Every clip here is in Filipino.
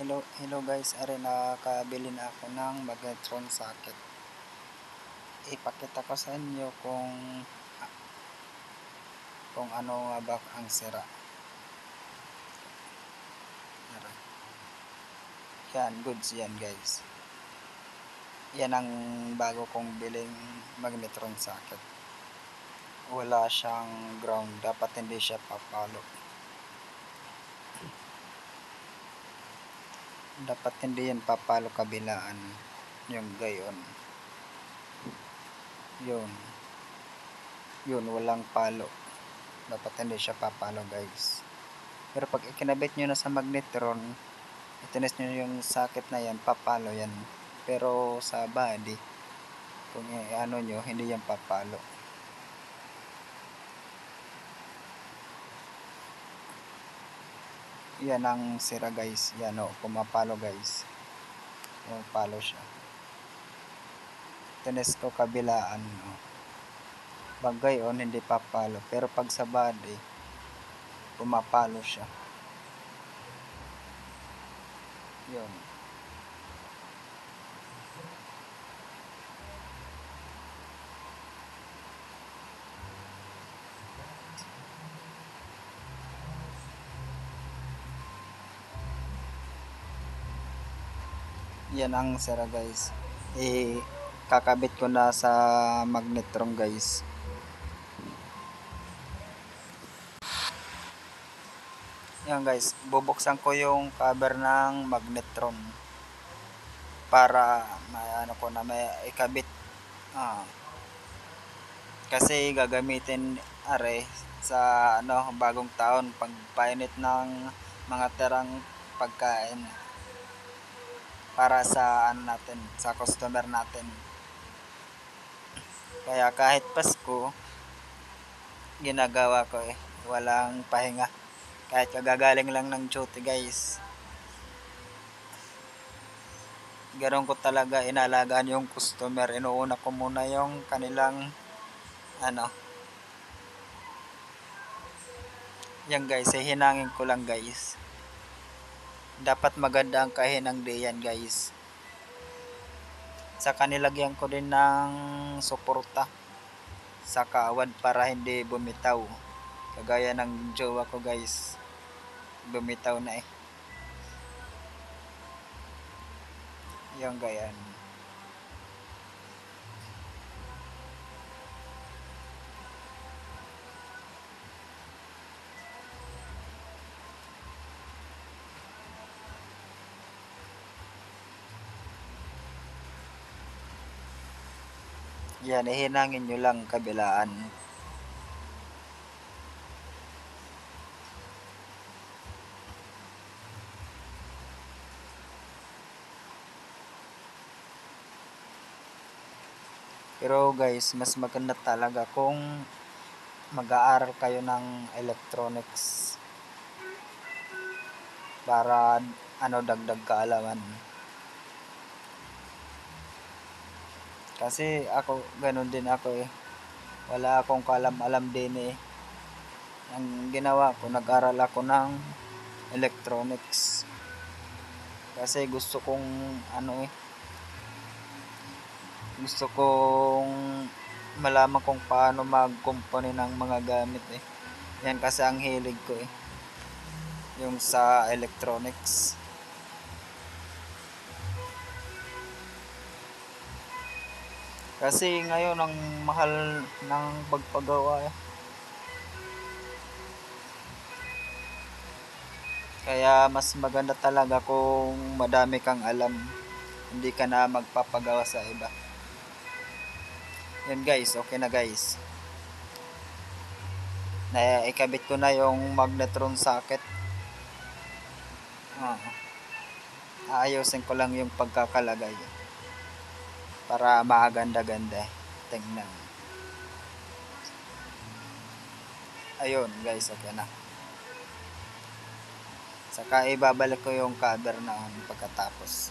Hello guys, are nakabili na ako ng magnetron socket. Ipakita ko sa inyo kung ano nga ba ang sira. Yan, goods yan guys. Yan ang bago kong biling magnetron socket. Wala siyang ground, dapat hindi siya papalo. Dapat hindi yan papalo kabilaan, yung gayon. Yun, walang palo. Dapat hindi siya papalo guys. Pero pag ikinabit nyo na sa magnetron, itinis nyo yung socket na yan, papalo yan. Pero sa body, kung ano nyo, hindi yan papalo. Yan ang sira guys. Yan o, pumapalo guys. Pumapalo siya. Tinis ko kabilaan o. Bagay on, hindi papalo. Pero pag sa body, pumapalo siya. Yun. Yan ang sira guys. Kakabit ko na sa magnetron guys. Yan guys, bubuksan ko yung cover ng magnetron para may ikabit. Kasi gagamitin sa bagong taon, pagpainit ng mga tirang pagkain para sa natin, sa customer natin. Kaya kahit Pasko, ginagawa ko walang pahinga. Kahit kagagaling lang ng duty guys. Ganon ko talaga inalagaan yung customer. Inuuna ko muna yung kanilang yan guys, hinangin ko lang guys. Dapat maganda ang kahinang diyan guys. Saka nilagyan ko din ng suporta sa kawad para hindi bumitaw. Kagaya ng jowa ko guys, bumitaw na yung gayan. Yan, ihinangin nyo lang kabilaan. Pero guys, mas maganda talaga kung mag-aaral kayo ng electronics para dagdag kaalaman. Kasi ako, ganun din ako wala akong kaalam-alam din Ang ginawa ko, nag-aral ako ng electronics. Kasi gusto kong gusto kong malaman kung paano mag-company ng mga gamit Yan kasi ang hilig ko yung sa electronics. Kasi ngayon ang mahal ng pagpagawa Kaya mas maganda talaga kung madami kang alam. Hindi ka na magpapagawa sa iba. Yan guys, okay na guys. Ikabit ko na yung magnetron socket. Ayusin ko lang yung pagkakalagay para maganda-ganda tingnan. Ayun guys, okay na. Saka ibabalik ko yung cover na pagkatapos.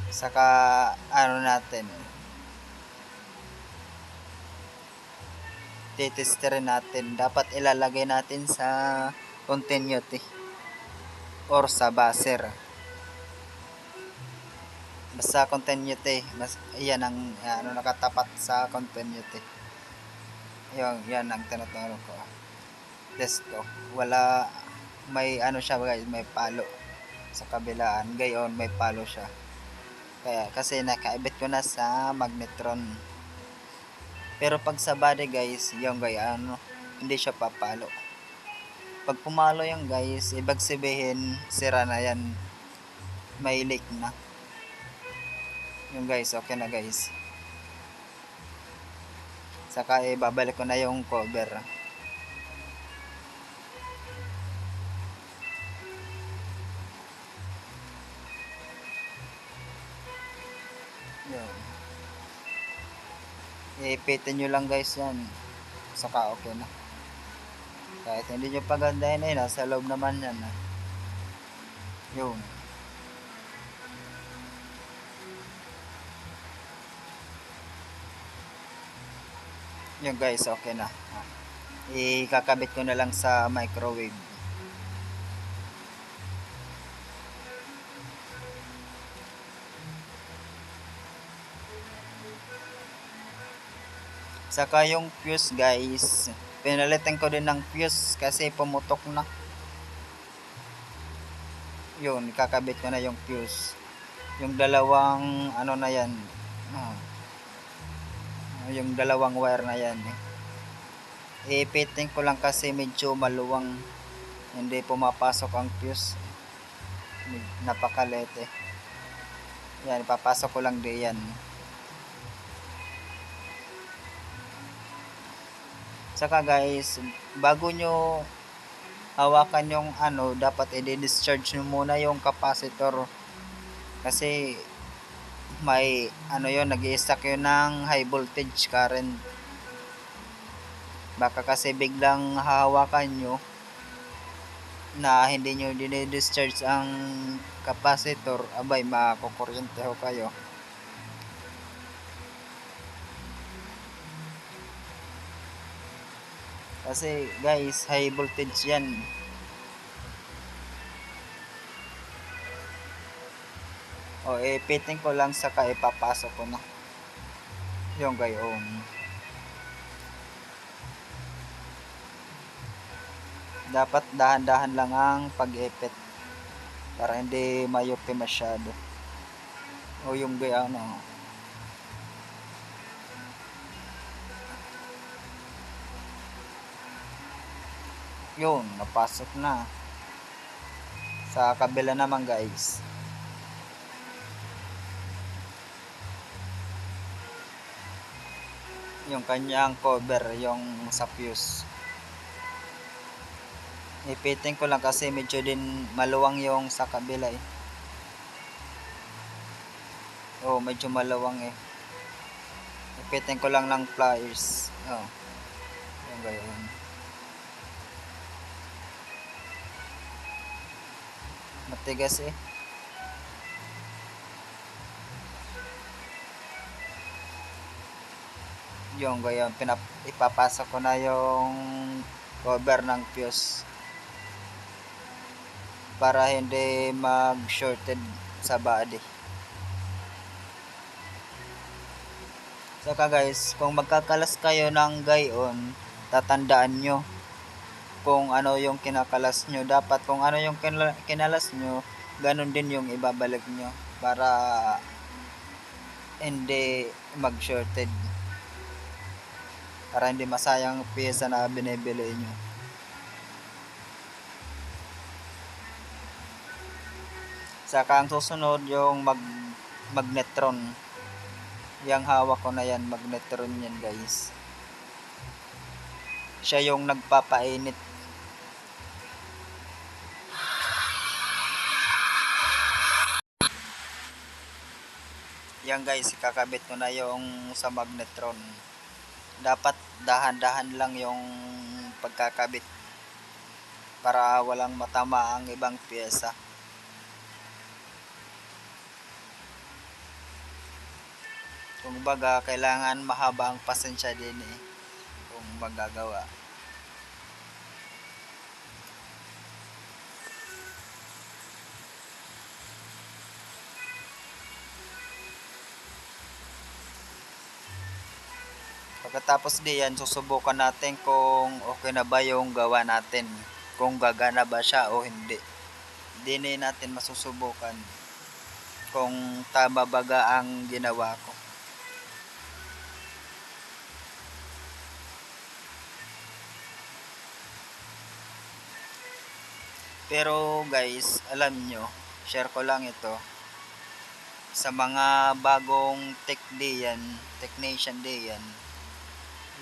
Saka natin, titesterin natin. Dapat ilalagay natin sa continuity. or sa buzzer. Basta continuity, yan ang ano, nakatapat sa continuity. Yan ang tinuturo ko. Test ko. Wala, may ano siya guys, may palo sa kabilaan. Gayon may palo siya. Kaya kasi nakaibit ko na sa magnetron. Pero pag sa body guys, yung gaya ano, hindi siya papalo. Pag pumalo yung guys, ibig sabihin sira na yan. May leak na. Yung guys, okay na guys. Saka babalik ko na yung cover. Yun. Ipitin nyo lang guys yan. Saka okay na. Kahit hindi nyo pagandahin eh, nasa loob naman yan. Yun. Yun guys, okay na. Ikakabit ko na lang sa microwave. Saka yung fuse guys, pinalitan ko din ng fuse kasi pumutok na. Yun, kakabit ko na yung fuse. Yung dalawang ano na yan. Yung dalawang wire na yan. Ipitin ko lang kasi medyo maluwang. Hindi pumapasok ang fuse. Napakalete. Yan, ipapasok ko lang din yan. Saka guys, bago nyo hawakan yung ano, dapat i-discharge nyo muna yung capacitor. Kasi may ano yun, nag-i-stack yun ng high voltage current. Baka kasi biglang hahawakan nyo na hindi nyo dine-discharge ang capacitor, abay makukuryente ho kayo. Kasi guys, high voltage yan. O ipitin ko lang saka ipapasok ko na. Yung gayon. Dapat dahan-dahan lang ang pag-ipit para hindi mayupi masyado. O yung gayon. Yun, napasok na. Sa kabila naman guys. Yung kanyang cover, yung sa fuse. Ipitin ko lang kasi medyo din maluwang yung sa kabila eh. Oh, medyo maluwang eh. Ipitin ko lang ng pliers. Oh. Yung gayon. Matigas eh. Yung gayon, ipapasok ko na yung cover ng fuse para hindi mag-shorted sa body. Saka guys, kung magkakalas kayo ng gayon, tatandaan nyo kung ano yung kinakalas nyo. Dapat kung ano yung kinalas nyo, ganun din yung ibabalik nyo para hindi mag-shorted, para hindi masayang pyesa na binibili nyo. Saka ang susunod yung magnetron. Yang hawak ko na yan, magnetron yan guys. Siya yung nagpapainit. Yan guys, ikakabit ko na yung sa magnetron. Dapat dahan-dahan lang yung pagkakabit para walang matama ang ibang pyesa. Kung baga, kailangan mahaba ang pasensya din eh kung magagawa. Pagkatapos diyan, susubukan natin kung okay na ba yung gawa natin. Kung gagana ba siya o hindi. Hindi natin masusubukan kung tama baga ang ginawa ko. Pero guys, alam nyo, share ko lang ito. Sa mga bagong technician diyan,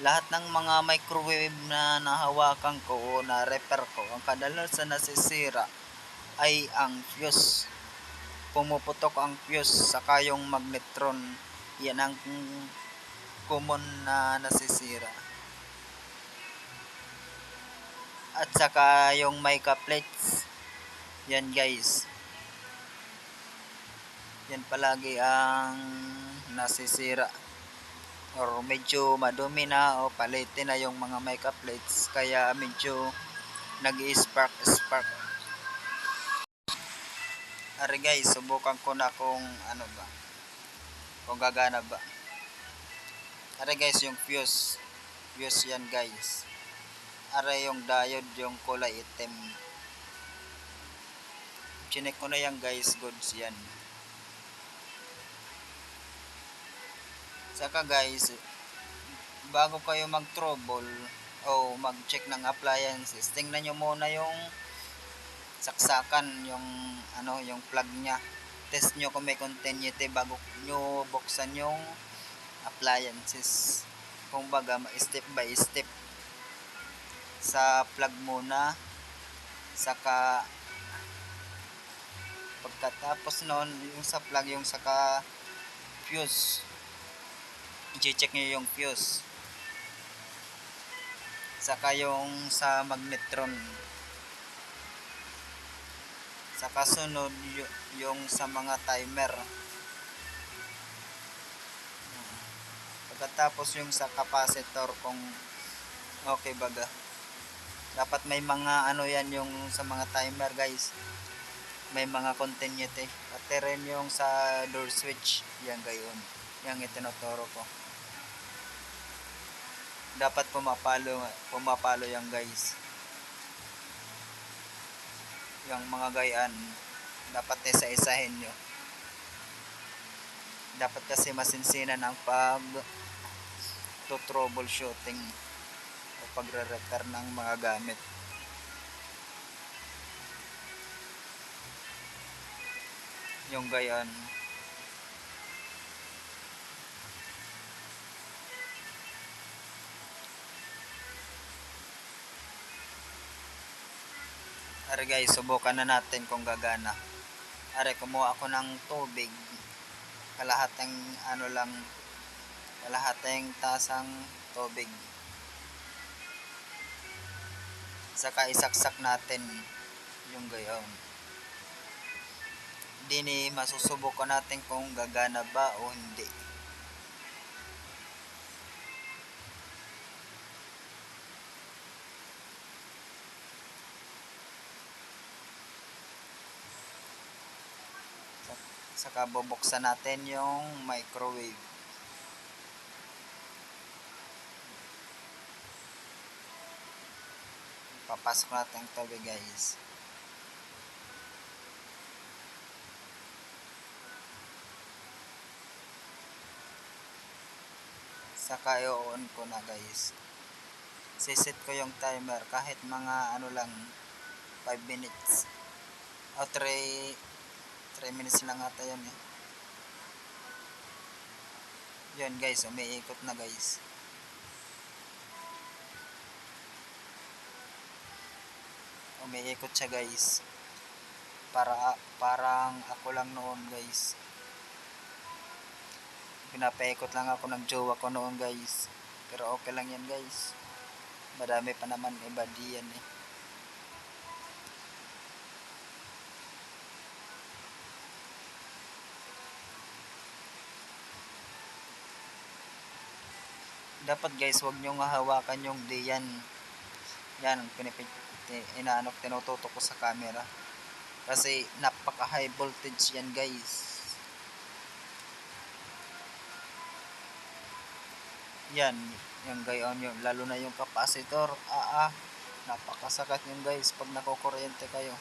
lahat ng mga microwave na nahawakan ko o na-repair ko, ang kadalasan nasisira ay ang fuse. Pumuputok ang fuse, saka yung magnetron. Yan ang common na nasisira. At saka yung mica plates. Yan guys. Yan palagi ang nasisira. Or medyo madumi na o palitin na yung mga mica plates. Kaya medyo nag-i-spark. Ari guys, subukan ko na kung ano ba. Kung gagana ba. Ari guys, yung fuse. Fuse yan guys. Ari yung diode, yung kulay itim. Chinek ko na yan guys, goods yan. Saka guys, bago kayo mag-trouble o mag-check ng appliances, tingnan nyo muna yung saksakan, yung ano, yung plug nya. Test nyo kung may continuity bago nyo buksan yung appliances. Kung baga, step by step. Sa plug muna, saka pagkatapos nun, yung sa plug, yung saka fuse. I-check nyo yung fuse. Saka yung sa magnetron. Saka sunod yung sa mga timer. Pagkatapos yung sa capacitor kung okay baga. Dapat may mga ano yan yung sa mga timer guys. May mga continuity. Pati rin yung sa door switch. Yan gayon. Yang itinuturo ko. Dapat pumapalo yan guys. Yung mga gayaan dapat isa-isahin nyo. Dapat kasi masinsinan ang pag to troubleshooting o pagre-repair ng mga gamit. Yung gayon. Are guys, subukan na natin kung gagana. Are, kumuha ako ng tubig. Kalahating ano lang, kalahating tasang tubig. Saka isaksak natin yung gayon. Dini masusubukan natin kung gagana ba o hindi. Saka bubuksan natin yung microwave. Papasok natin ito guys. Saka i-on ko na guys. Siset ko yung timer kahit mga ano lang 5 minutes o 3 minutes lang ata yun eh. Yun guys, umiikot na guys. Umiikot siya guys. Parang ako lang noon guys. Pinapaikot lang ako ng jowa ko noon guys. Pero okay lang yan guys. Madami pa naman iba diyan eh. Dapat guys, wag nyo nga hawakan yung diyan. Yan, tinututok ko sa camera. Kasi napaka high voltage yan guys. Yan, Yung gayon yung lalo na yung capacitor, napakasakit yung guys pag nakukuryente kayo.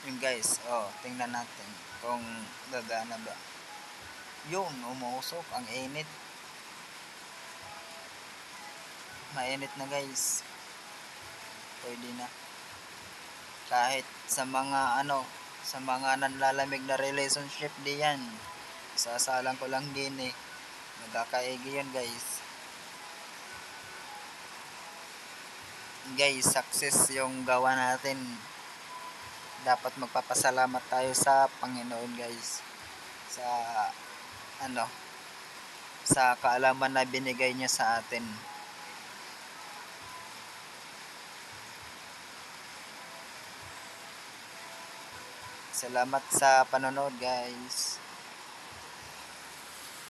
Yung guys, tingnan natin kung gagana ba. Yun, umusok, ang init. Mainit na guys. Pwede na. Kahit sa mga sa mga nanlalamig na relationship diyan. Sasalang ko lang din eh. Nagkakaigi yun guys. Guys, success yung gawa natin. Dapat magpapasalamat tayo sa Panginoon guys. Sa ano, sa kaalaman na binigay niya sa atin. Salamat sa panonood guys.